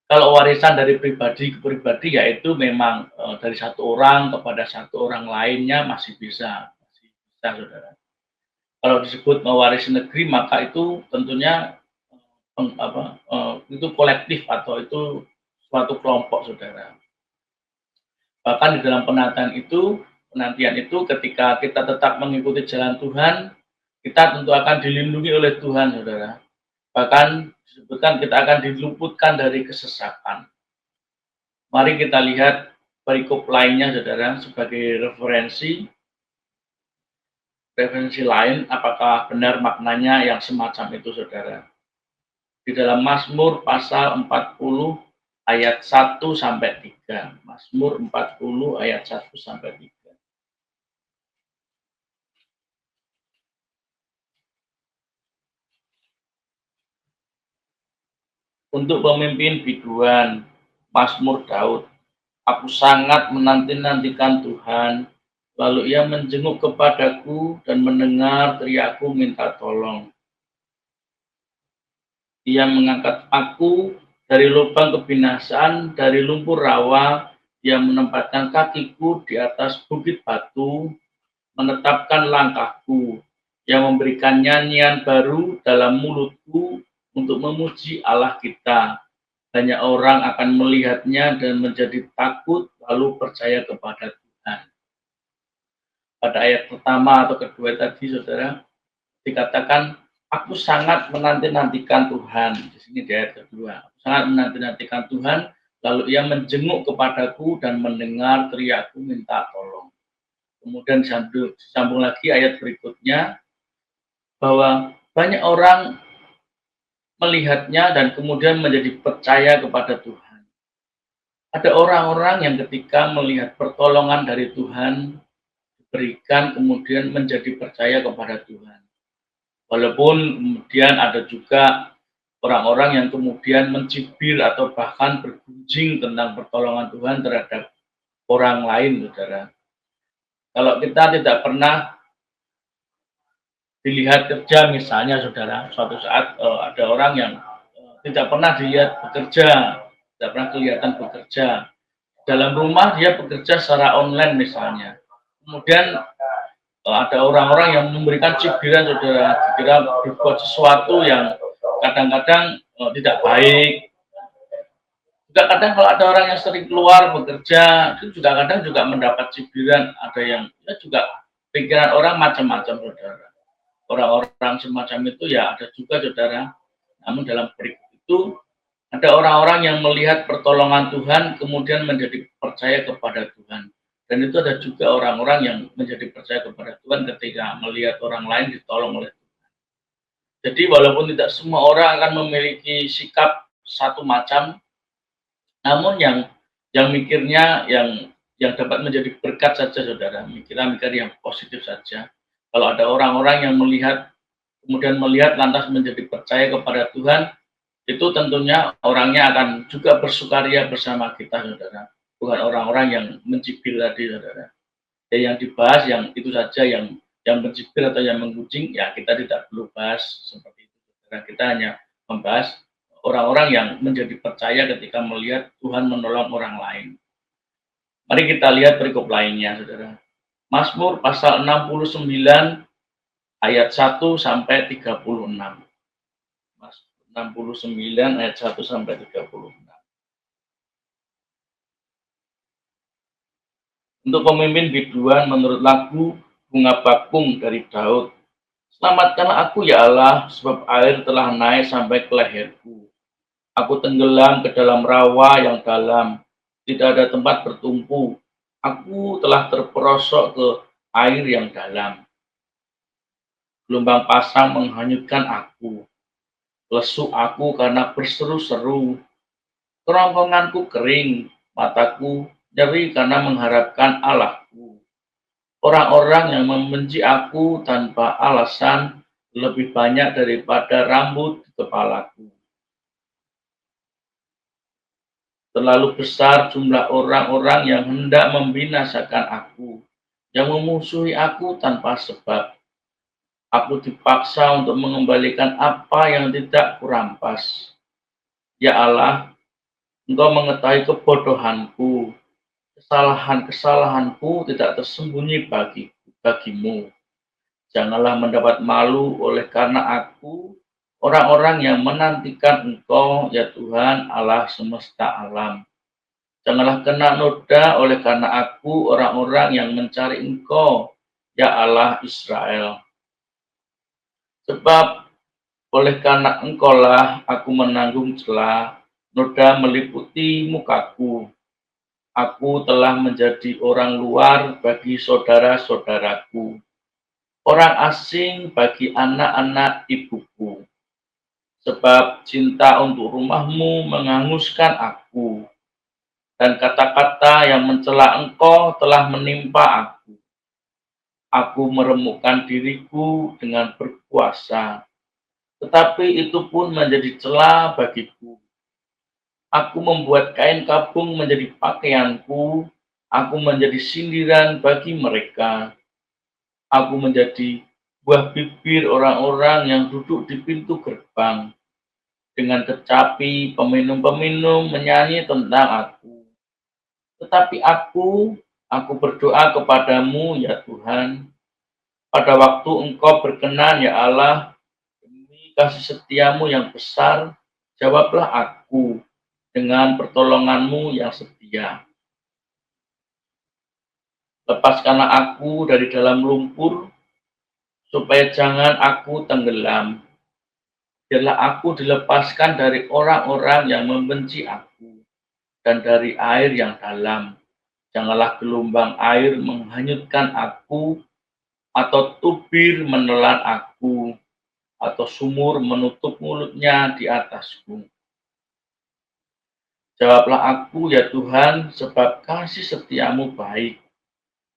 Kalau warisan dari pribadi ke pribadi, yaitu memang dari satu orang kepada satu orang lainnya masih bisa, saudara. Kalau disebut mewarisi negeri, maka itu tentunya itu kolektif atau itu suatu kelompok, saudara. Bahkan di dalam penantian itu ketika kita tetap mengikuti jalan Tuhan, kita tentu akan dilindungi oleh Tuhan, saudara. Bahkan disebutkan kita akan diluputkan dari kesesatan. Mari kita lihat perikop lainnya, saudara, sebagai referensi lain, apakah benar maknanya yang semacam itu, saudara. Di dalam Mazmur pasal 40 ayat 1 sampai 3. Mazmur 40 ayat 1 sampai 3. Untuk pemimpin biduan, Mazmur Daud. Aku sangat menanti-nantikan Tuhan, lalu ia menjenguk kepadaku dan mendengar teriakku minta tolong. Ia mengangkat aku dari lubang kebinasaan, dari lumpur rawa. Ia menempatkan kakiku di atas bukit batu, menetapkan langkahku. Ia memberikan nyanyian baru dalam mulutku untuk memuji Allah kita. Banyak orang akan melihatnya dan menjadi takut lalu percaya kepada Tuhan. Pada ayat pertama atau kedua tadi, saudara, dikatakan aku sangat menanti-nantikan Tuhan. Di sini di ayat kedua, aku sangat menanti-nantikan Tuhan, lalu ia menjenguk kepadaku dan mendengar teriakku minta tolong. Kemudian disambung lagi ayat berikutnya, bahwa banyak orang melihatnya dan kemudian menjadi percaya kepada Tuhan. Ada orang-orang yang ketika melihat pertolongan dari Tuhan, diberikan kemudian menjadi percaya kepada Tuhan. Walaupun kemudian ada juga orang-orang yang kemudian mencibir atau bahkan bergunjing tentang pertolongan Tuhan terhadap orang lain, saudara. Kalau kita tidak pernah dilihat kerja misalnya, saudara, suatu saat ada orang yang tidak pernah dilihat bekerja, tidak pernah kelihatan bekerja. Dalam rumah dia bekerja secara online misalnya. Kemudian ada orang-orang yang memberikan cibiran, saudara, dikira berbuat sesuatu yang kadang-kadang tidak baik. Juga kadang kalau ada orang yang sering keluar bekerja, itu juga kadang juga mendapat cibiran. Ada yang ya juga pikiran orang macam-macam, saudara. Orang-orang semacam itu ya ada juga, saudara. Namun dalam berikut itu ada orang-orang yang melihat pertolongan Tuhan kemudian menjadi percaya kepada Tuhan. Dan itu ada juga orang-orang yang menjadi percaya kepada Tuhan ketika melihat orang lain ditolong oleh Tuhan. Jadi walaupun tidak semua orang akan memiliki sikap satu macam, namun yang mikirnya yang dapat menjadi berkat saja, saudara, mikir-mikir yang positif saja. Kalau ada orang-orang yang kemudian melihat lantas menjadi percaya kepada Tuhan, itu tentunya orangnya akan juga bersukaria bersama kita, saudara. Bukan orang-orang yang mencibir tadi, saudara. Ya, yang dibahas yang itu saja, yang mencibir atau yang menggunjing, ya kita tidak perlu bahas seperti itu, saudara. Kita hanya membahas orang-orang yang menjadi percaya ketika melihat Tuhan menolong orang lain. Mari kita lihat perikop lainnya, saudara. Mazmur pasal 69 ayat 1 sampai 36. 69 ayat 1 sampai 36. Untuk pemimpin biduan menurut lagu Bunga Bakung dari Daud. Selamatkanlah aku ya Allah, sebab air telah naik sampai ke leherku. Aku tenggelam ke dalam rawa yang dalam, tidak ada tempat bertumpu. Aku telah terperosok ke air yang dalam. Gelombang pasang menghanyutkan aku. Lesu aku karena berseru-seru. Kerongkonganku kering, mataku nyeri karena mengharapkan Allahku. Orang-orang yang membenci aku tanpa alasan lebih banyak daripada rambut di kepalaku. Terlalu besar jumlah orang-orang yang hendak membinasakan aku, yang memusuhi aku tanpa sebab. Aku dipaksa untuk mengembalikan apa yang tidak kurampas. Ya Allah, Engkau mengetahui kebodohanku. Kesalahan-kesalahanku tidak tersembunyi bagimu. Janganlah mendapat malu oleh karena aku, orang-orang yang menantikan Engkau, ya Tuhan Allah semesta alam. Janganlah kena noda oleh karena aku, orang-orang yang mencari Engkau, ya Allah Israel. Sebab oleh karena Engkaulah aku menanggung celah, noda meliputi mukaku. Aku telah menjadi orang luar bagi saudara-saudaraku, orang asing bagi anak-anak ibuku. Sebab cinta untuk rumahmu menghanguskan aku, dan kata-kata yang mencela Engkau telah menimpa aku. Aku meremukkan diriku dengan berpuasa, tetapi itu pun menjadi celah bagiku. Aku membuat kain kapung menjadi pakaianku, aku menjadi sindiran bagi mereka. Aku menjadi buah bibir orang-orang yang duduk di pintu gerbang. Dengan kecapi, peminum-peminum menyanyi tentang aku. Tetapi aku berdoa kepadamu, ya Tuhan. Pada waktu Engkau berkenan, ya Allah, demi kasih setiamu yang besar, jawablah aku dengan pertolonganmu yang setia. Lepaskanlah aku dari dalam lumpur, supaya jangan aku tenggelam. Biarlah aku dilepaskan dari orang-orang yang membenci aku, dan dari air yang dalam. Janganlah gelombang air menghanyutkan aku, atau tubir menelan aku, atau sumur menutup mulutnya di atasku. Jawablah aku, ya Tuhan, sebab kasih setiamu baik.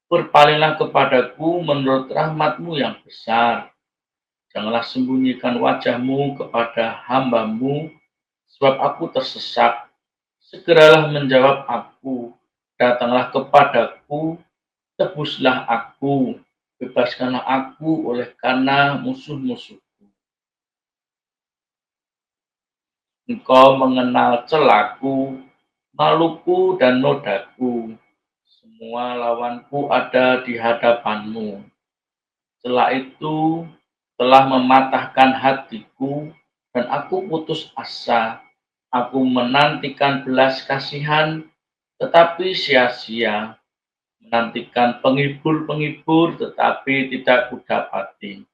Berpalinglah kepadaku menurut rahmat-Mu yang besar. Janganlah sembunyikan wajah-Mu kepada hamba-Mu, sebab aku tersesat. Segeralah menjawab aku, datanglah kepadaku, tebuslah aku, bebaskanlah aku oleh karena musuh-musuhku. Engkau mengenal celaku, maluku, dan nodaku. Semua lawanku ada di hadapanmu. Celah itu telah mematahkan hatiku, dan aku putus asa. Aku menantikan belas kasihan, tetapi sia-sia. Menantikan penghibur-penghibur, tetapi tidak kudapati.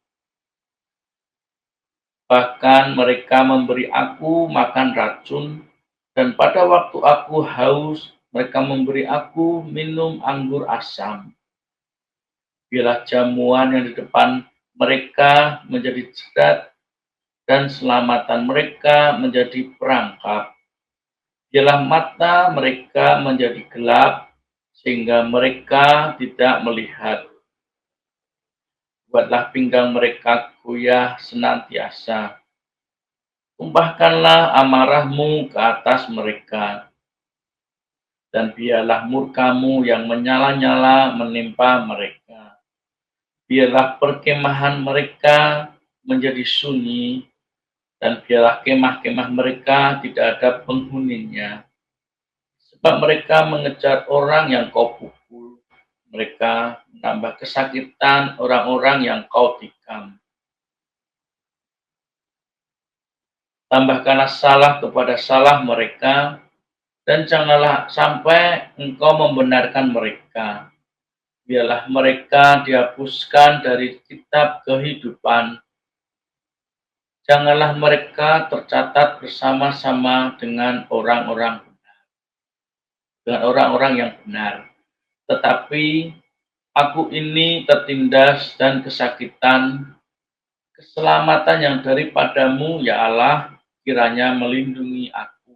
Bahkan mereka memberi aku makan racun, dan pada waktu aku haus, mereka memberi aku minum anggur asam. Biarlah jamuan yang di depan mereka menjadi jerat, dan selamatan mereka menjadi perangkap. Biarlah mata mereka menjadi gelap, sehingga mereka tidak melihat. Buatlah pinggang mereka goyah senantiasa. Tumpahkanlah amarahmu ke atas mereka, dan biarlah murkamu yang menyala-nyala menimpa mereka. Biarlah perkemahan mereka menjadi sunyi, dan biarlah kemah-kemah mereka tidak ada penghuninya. Sebab mereka mengejar orang yang kau pukul, mereka menambah kesakitan orang-orang yang kau tikam. Tambahkanlah salah kepada salah mereka, dan janganlah sampai engkau membenarkan mereka. Biarlah mereka dihapuskan dari kitab kehidupan. Janganlah mereka tercatat bersama-sama dengan orang-orang yang benar. Tetapi aku ini tertindas dan kesakitan. Keselamatan yang daripadamu, ya Allah, kiranya melindungi aku.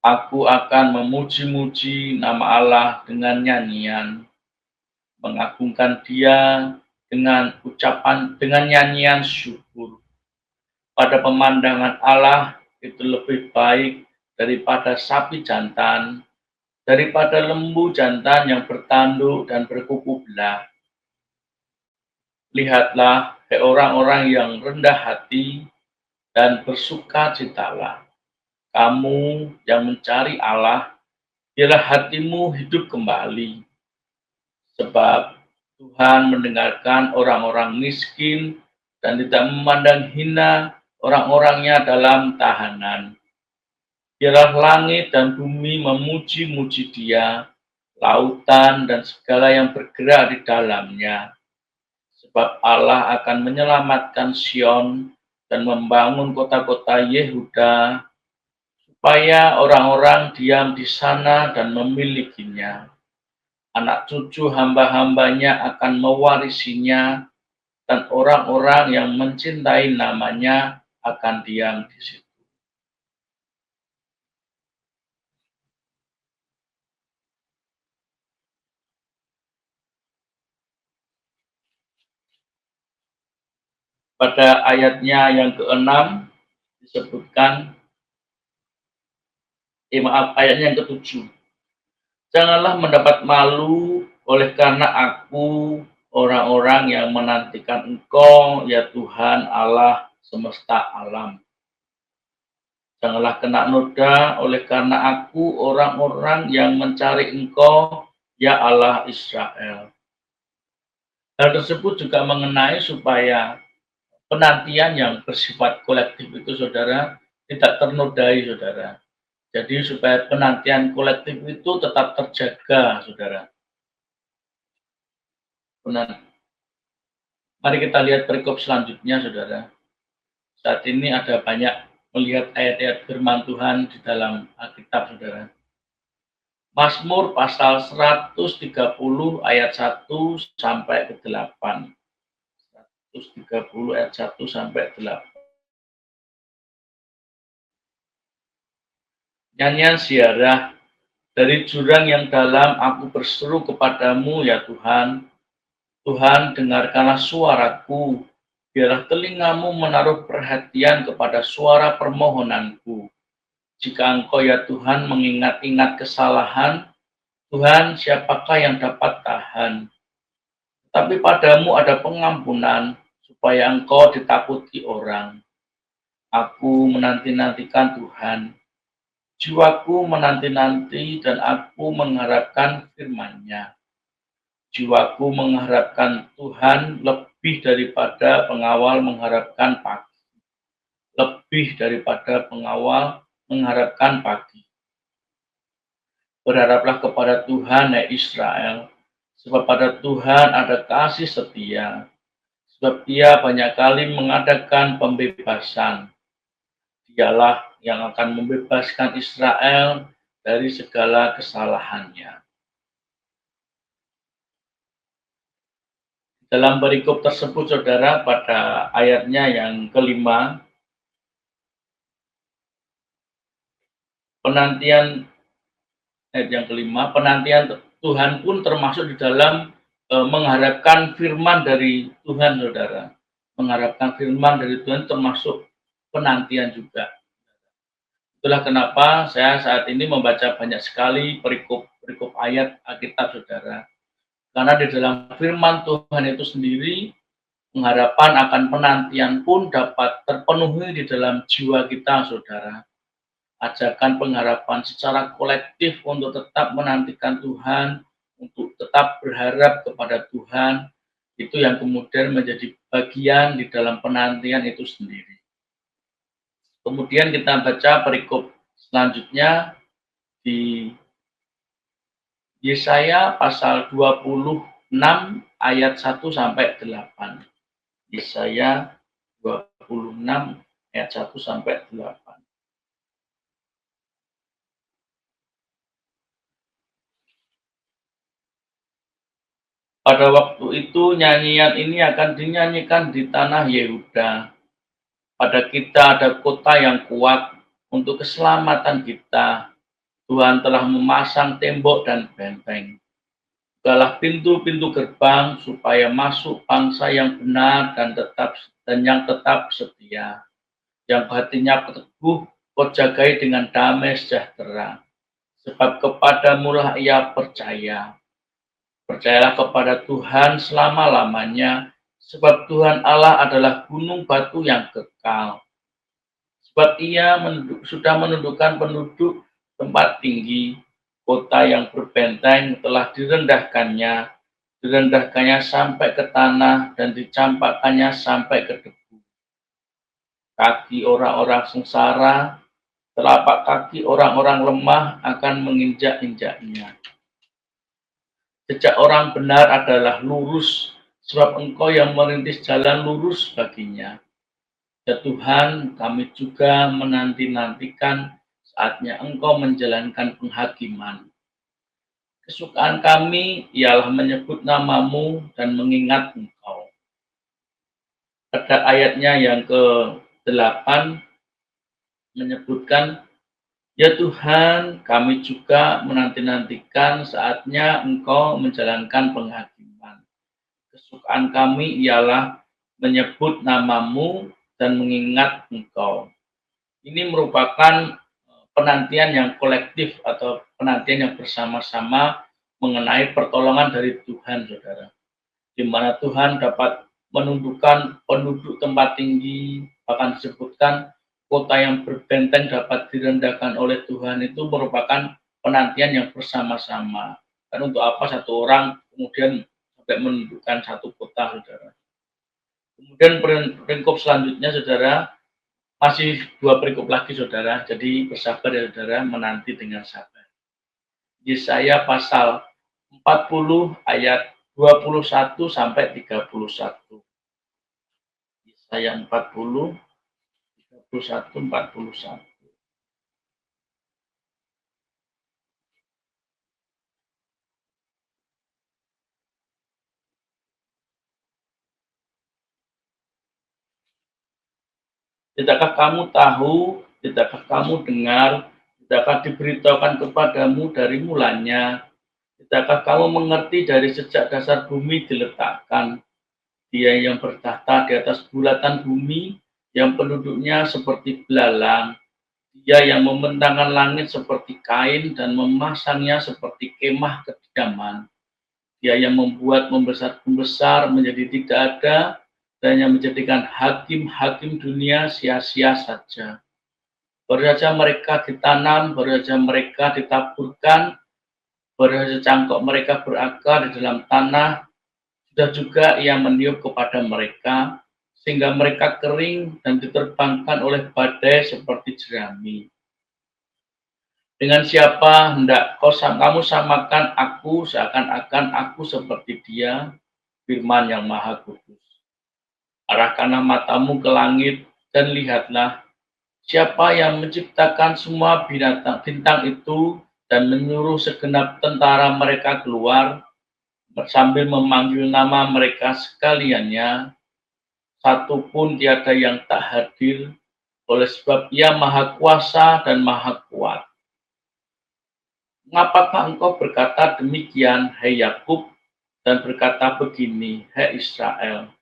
Aku akan memuji-muji nama Allah dengan nyanyian, mengagungkan Dia dengan nyanyian syukur. Pada pemandangan Allah itu lebih baik daripada sapi jantan, daripada lembu jantan yang bertanduk dan berkuku belah. Lihatlah, hai orang-orang yang rendah hati dan bersukacitalah. Kamu yang mencari Allah, biarlah hatimu hidup kembali. Sebab Tuhan mendengarkan orang-orang miskin dan tidak memandang hina orang-orangnya dalam tahanan. Biarlah langit dan bumi memuji-muji Dia, lautan dan segala yang bergerak di dalamnya. Sebab Allah akan menyelamatkan Sion dan membangun kota-kota Yehuda, supaya orang-orang diam di sana dan memilikinya. Anak cucu hamba-hambanya akan mewarisinya, dan orang-orang yang mencintai namanya akan diam di situ. Pada ayatnya yang ke-6 disebutkan, ayatnya yang ke-7. Janganlah mendapat malu oleh karena aku orang-orang yang menantikan Engkau, ya Tuhan Allah semesta alam. Janganlah kena noda oleh karena aku orang-orang yang mencari Engkau, ya Allah Israel. Hal tersebut juga mengenai supaya penantian yang bersifat kolektif itu, saudara, tidak ternodai, saudara. Jadi supaya penantian kolektif itu tetap terjaga, saudara. Benar. Mari kita lihat perikop selanjutnya, saudara. Saat ini ada banyak melihat ayat-ayat firman Tuhan di dalam Alkitab, saudara. Mazmur pasal 130 ayat 1 sampai ke 8. 130 ayat 1 sampai 8. Nyanyian ziarah. Dari jurang yang dalam aku berseru kepadamu, ya Tuhan. Tuhan, dengarkanlah suaraku. Biarlah telingamu menaruh perhatian kepada suara permohonanku. Jika Engkau, ya Tuhan, mengingat-ingat kesalahan, Tuhan, siapakah yang dapat tahan? Tapi padamu ada pengampunan, supaya Engkau ditakuti orang. Aku menanti-nantikan Tuhan. Jiwaku menanti-nanti dan aku mengharapkan firman-Nya. Jiwaku mengharapkan Tuhan lebih daripada pengawal mengharapkan pagi. Lebih daripada pengawal mengharapkan pagi. Berharaplah kepada Tuhan, hai Israel, sebab pada Tuhan ada kasih setia. Sebab Ia banyak kali mengadakan pembebasan. Dialah yang akan membebaskan Israel dari segala kesalahannya. Dalam perikop tersebut, saudara, pada ayatnya yang kelima, penantian ayat yang kelima, penantian Tuhan pun termasuk di dalam mengharapkan firman dari Tuhan, saudara. Mengharapkan firman dari Tuhan termasuk penantian juga. Itulah kenapa saya saat ini membaca banyak sekali perikop ayat Alkitab, saudara. Karena di dalam firman Tuhan itu sendiri, pengharapan akan penantian pun dapat terpenuhi di dalam jiwa kita, saudara. Ajakan pengharapan secara kolektif untuk tetap menantikan Tuhan, untuk tetap berharap kepada Tuhan, itu yang kemudian menjadi bagian di dalam penantian itu sendiri. Kemudian kita baca perikop selanjutnya di Yesaya pasal 26 ayat 1 sampai 8. Yesaya 26 ayat 1 sampai 8. Pada waktu itu nyanyian ini akan dinyanyikan di tanah Yehuda. Pada kita ada kota yang kuat untuk keselamatan kita. Tuhan telah memasang tembok dan benteng. Bukalah pintu-pintu gerbang supaya masuk bangsa yang benar dan yang tetap setia. Yang hatinya teguh, kau jagai dengan damai sejahtera. Sebab kepadamulah ia percaya. Percayalah kepada Tuhan selama-lamanya, sebab Tuhan Allah adalah gunung batu yang kekal. Sebab ia sudah menundukkan penduduk tempat tinggi, kota yang berbenteng telah direndahkannya sampai ke tanah dan dicampakkannya sampai ke debu. Kaki orang-orang sengsara, telapak kaki orang-orang lemah akan menginjak-injaknya. Jejak orang benar adalah lurus, sebab Engkau yang merintis jalan lurus baginya. Ya Tuhan, kami juga menanti-nantikan saatnya Engkau menjalankan penghakiman. Kesukaan kami ialah menyebut namamu dan mengingat Engkau. Pada ayatnya yang ke-8 menyebutkan, ya Tuhan, kami juga menanti-nantikan saatnya Engkau menjalankan penghakiman. Kesukaan kami ialah menyebut namamu dan mengingat Engkau. Ini merupakan penantian yang kolektif atau penantian yang bersama-sama mengenai pertolongan dari Tuhan, saudara. Di mana Tuhan dapat menundukkan penduduk tempat tinggi, bahkan disebutkan kota yang berbenteng dapat direndahkan oleh Tuhan, itu merupakan penantian yang bersama-sama. Dan untuk apa satu orang kemudian sampai menundukkan satu kota, saudara. Kemudian perikop selanjutnya, saudara, masih 2 perikop lagi, saudara. Jadi bersabar ya, saudara, menanti dengan sabar. Yesaya pasal 40 ayat 21 sampai 31. Yesaya 40, 31, 41. Tidakkah kamu tahu, tidakkah kamu dengar, tidakkah diberitahukan kepadamu dari mulanya, tidakkah kamu mengerti dari sejak dasar bumi diletakkan? Dia yang bertahta di atas bulatan bumi, yang penduduknya seperti belalang. Dia yang membentangkan langit seperti kain dan memasangnya seperti kemah kediaman. Dia yang membuat membesar menjadi tidak ada, dan yang menjadikan hakim-hakim dunia sia-sia saja. Baru saja mereka ditanam, baru saja mereka ditaburkan, baru saja cangkok mereka berakar di dalam tanah, sudah juga ia meniup kepada mereka, sehingga mereka kering dan diterbangkan oleh badai seperti jerami. Dengan siapa hendak kamu samakan aku seakan-akan aku seperti dia, firman yang maha kudus. Arahkanlah matamu ke langit dan lihatlah siapa yang menciptakan semua bintang itu dan menyuruh segenap tentara mereka keluar sambil memanggil nama mereka sekaliannya. Satu pun tiada yang tak hadir, oleh sebab ia maha kuasa dan maha kuat. Mengapakah engkau berkata demikian, hai Yakub, dan berkata begini, hai Israel?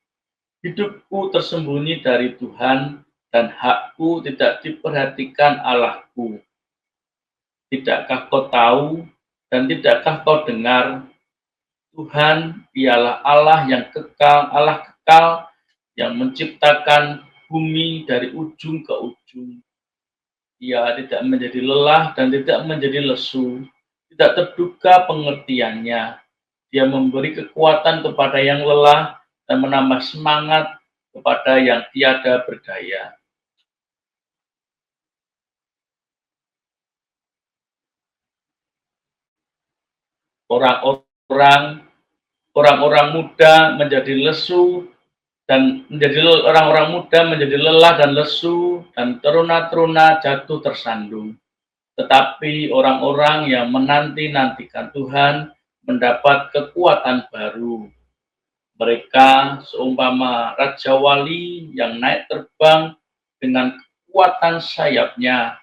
Hidupku tersembunyi dari Tuhan, dan hakku tidak diperhatikan Allahku. Tidakkah kau tahu, dan tidakkah kau dengar, Tuhan ialah Allah yang kekal, Allah kekal, yang menciptakan bumi dari ujung ke ujung. Ia tidak menjadi lelah dan tidak menjadi lesu, tidak terduga pengertiannya. Dia memberi kekuatan kepada yang lelah dan menambah semangat kepada yang tiada berdaya. orang-orang orang-orang muda menjadi lesu dan orang-orang muda menjadi lelah dan lesu dan teruna-teruna jatuh tersandung. Tetapi orang-orang yang menanti-nantikan Tuhan mendapat kekuatan baru. Mereka seumpama Raja Wali yang naik terbang dengan kekuatan sayapnya.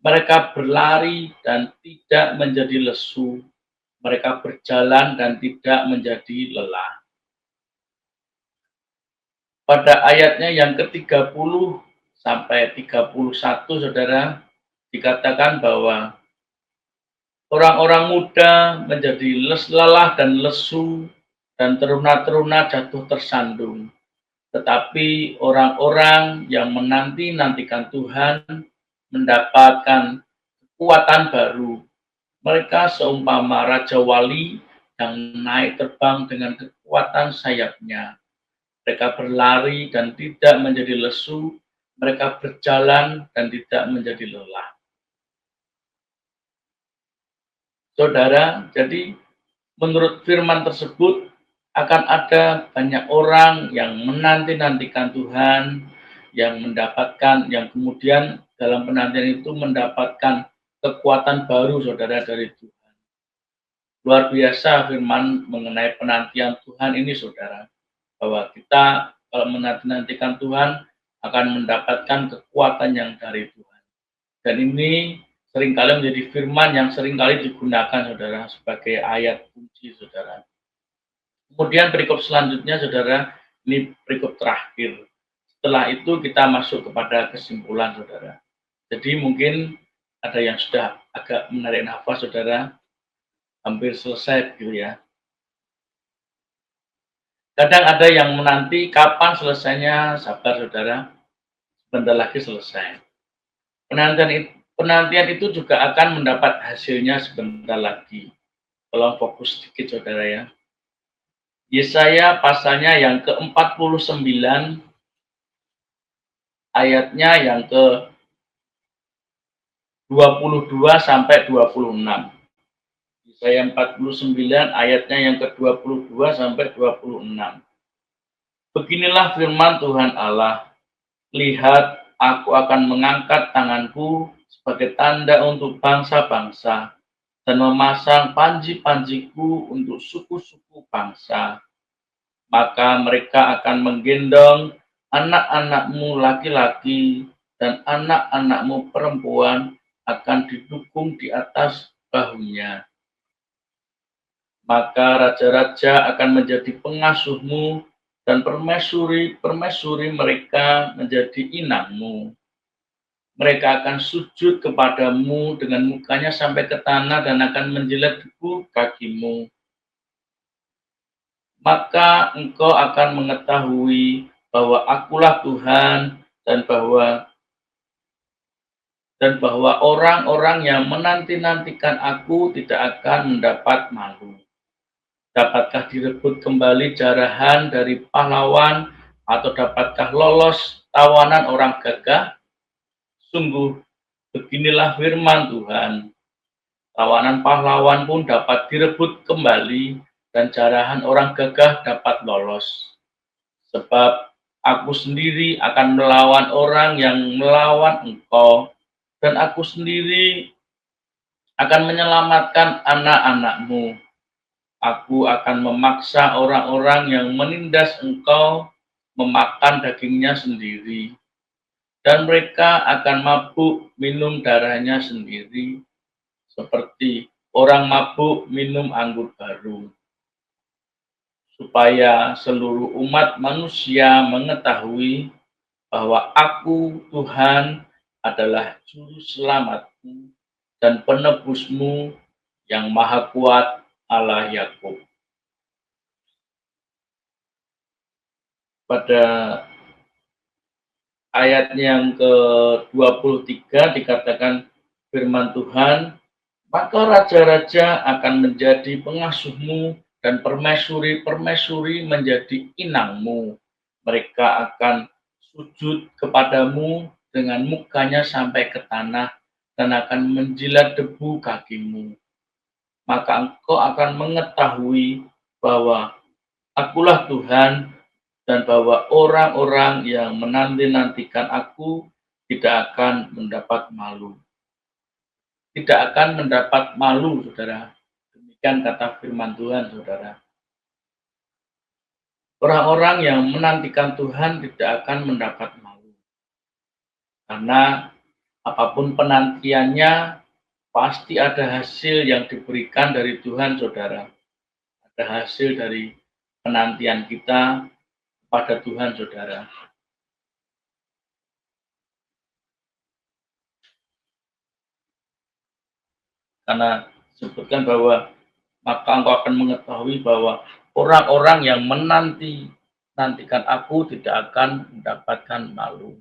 Mereka berlari dan tidak menjadi lesu. Mereka berjalan dan tidak menjadi lelah. Pada ayatnya yang ke-30 sampai 31, saudara, dikatakan bahwa orang-orang muda menjadi lelah dan lesu, dan teruna-teruna jatuh tersandung. Tetapi orang-orang yang menanti-nantikan Tuhan mendapatkan kekuatan baru. Mereka seumpama Raja Wali yang naik terbang dengan kekuatan sayapnya. Mereka berlari dan tidak menjadi lesu, mereka berjalan dan tidak menjadi lelah. Saudara, jadi menurut firman tersebut akan ada banyak orang yang menanti-nantikan Tuhan, yang kemudian dalam penantian itu mendapatkan kekuatan baru, saudara, dari Tuhan. Luar biasa firman mengenai penantian Tuhan ini, saudara, bahwa kita kalau menanti-nantikan Tuhan akan mendapatkan kekuatan yang dari Tuhan. Dan ini seringkali menjadi firman yang seringkali digunakan, saudara, sebagai ayat kunci, saudara. Kemudian perikop selanjutnya, saudara, ini perikop terakhir. Setelah itu kita masuk kepada kesimpulan, saudara. Jadi mungkin ada yang sudah agak menarik nafas, saudara, hampir selesai gitu ya. Kadang ada yang menanti kapan selesainya, sabar saudara, sebentar lagi selesai. Penantian itu juga akan mendapat hasilnya sebentar lagi. Tolong fokus sedikit saudara ya. Yesaya pasalnya yang ke-49, ayatnya yang ke-22 sampai 26. Yesaya 49 ayatnya yang ke-22 sampai 26. Beginilah firman Tuhan Allah. Lihat, aku akan mengangkat tanganku sebagai tanda untuk bangsa-bangsa dan memasang panji-panjiku untuk suku-suku bangsa. Maka mereka akan menggendong anak-anakmu laki-laki dan anak-anakmu perempuan akan didukung di atas bahunya. Maka raja-raja akan menjadi pengasuhmu dan permaisuri mereka menjadi inangmu. Mereka akan sujud kepadamu dengan mukanya sampai ke tanah dan akan menjilat debu kakimu. Maka engkau akan mengetahui bahwa akulah Tuhan dan bahwa orang-orang yang menanti-nantikan aku tidak akan mendapat malu. Dapatkah direbut kembali jarahan dari pahlawan atau dapatkah lolos tawanan orang gagah? Sungguh, beginilah firman Tuhan. Tawanan pahlawan pun dapat direbut kembali dan jarahan orang gagah dapat lolos. Sebab aku sendiri akan melawan orang yang melawan engkau, dan aku sendiri akan menyelamatkan anak-anakmu. Aku akan memaksa orang-orang yang menindas engkau memakan dagingnya sendiri, dan mereka akan mabuk minum darahnya sendiri, seperti orang mabuk minum anggur baru, supaya seluruh umat manusia mengetahui bahwa aku, Tuhan, adalah juru selamatmu dan penebusmu yang maha kuat, Allah Yakub. Pada ayat yang ke-23 dikatakan firman Tuhan, maka raja-raja akan menjadi pengasuhmu dan permaisuri menjadi inangmu. Mereka akan sujud kepadamu dengan mukanya sampai ke tanah dan akan menjilat debu kakimu. maka engkau akan mengetahui bahwa akulah Tuhan dan bahwa orang-orang yang menanti-nantikan aku tidak akan mendapat malu. Tidak akan mendapat malu, saudara. Demikian kata firman Tuhan, saudara. Orang-orang yang menantikan Tuhan tidak akan mendapat malu. Karena apapun penantiannya, pasti ada hasil yang diberikan dari Tuhan, saudara. Ada hasil dari penantian kita pada Tuhan, saudara. Karena disebutkan bahwa maka engkau akan mengetahui bahwa orang-orang yang nantikan aku tidak akan mendapatkan malu.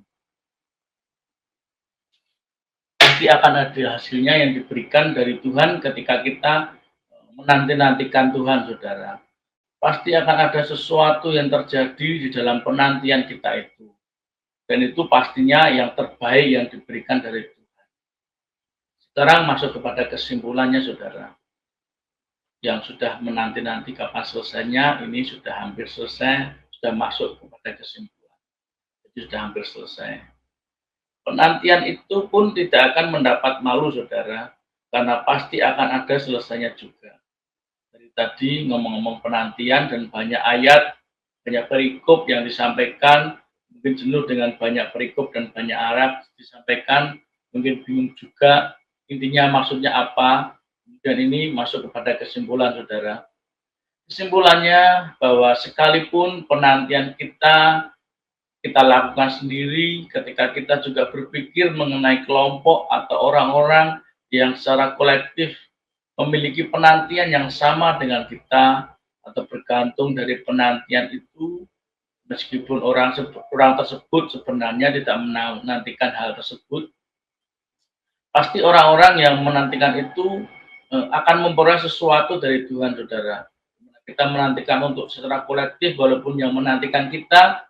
Pasti akan ada hasilnya yang diberikan dari Tuhan ketika kita menanti-nantikan Tuhan, saudara. Pasti akan ada sesuatu yang terjadi di dalam penantian kita itu. Dan itu pastinya yang terbaik yang diberikan dari Tuhan. Sekarang masuk kepada kesimpulannya, saudara. Yang sudah menanti-nanti kapan selesainya, ini sudah hampir selesai, sudah masuk kepada kesimpulan. Jadi sudah hampir selesai. Penantian itu pun tidak akan mendapat malu, saudara, karena pasti akan ada selesainya juga. Dari tadi ngomong-ngomong penantian dan banyak ayat, banyak perikop yang disampaikan, mungkin jenuh dengan banyak perikop dan banyak ayat disampaikan, mungkin bingung juga intinya maksudnya apa. Dan ini masuk kepada kesimpulan, saudara. Kesimpulannya bahwa sekalipun penantian kita lakukan sendiri, ketika kita juga berpikir mengenai kelompok atau orang-orang yang secara kolektif memiliki penantian yang sama dengan kita atau bergantung dari penantian itu, meskipun orang tersebut sebenarnya tidak menantikan hal tersebut, pasti orang-orang yang menantikan itu akan memperoleh sesuatu dari Tuhan, saudara. Kita menantikan untuk secara kolektif, walaupun yang menantikan kita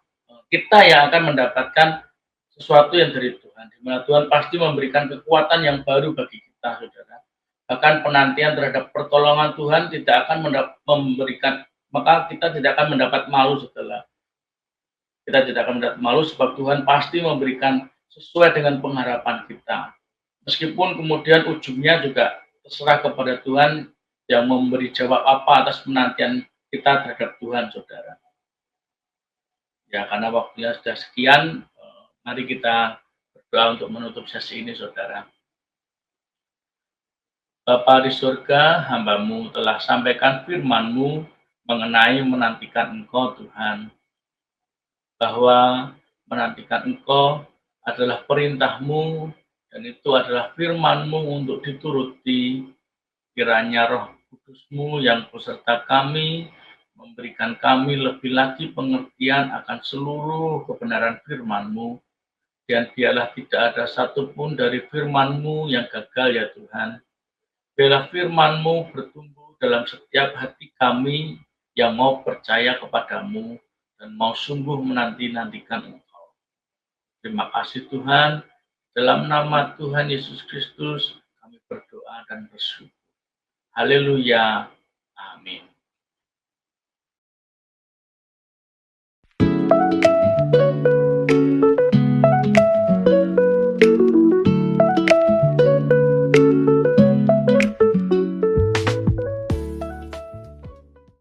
yang akan mendapatkan sesuatu yang dari Tuhan, di mana Tuhan pasti memberikan kekuatan yang baru bagi kita, saudara. Bahkan penantian terhadap pertolongan Tuhan tidak akan memberikan, maka kita tidak akan mendapat malu kita tidak akan mendapat malu sebab Tuhan pasti memberikan sesuai dengan pengharapan kita. Meskipun kemudian ujungnya juga terserah kepada Tuhan yang memberi jawab apa atas penantian kita terhadap Tuhan, saudara. Ya, karena waktunya sudah sekian, mari kita berdoa untuk menutup sesi ini, saudara. Bapa di surga, hamba-Mu telah sampaikan firman-Mu mengenai menantikan Engkau, Tuhan. Bahwa menantikan Engkau adalah perintah-Mu, dan itu adalah firman-Mu untuk dituruti. Kiranya Roh Kudus-Mu yang beserta kami, memberikan kami lebih lagi pengertian akan seluruh kebenaran firman-Mu, dan biarlah tidak ada satupun dari firman-Mu yang gagal, ya Tuhan. Biarlah firman-Mu bertumbuh dalam setiap hati kami yang mau percaya kepadamu dan mau sungguh menanti-nantikan Engkau. Terima kasih Tuhan, dalam nama Tuhan Yesus Kristus kami berdoa dan bersyukur. Haleluya. Amin.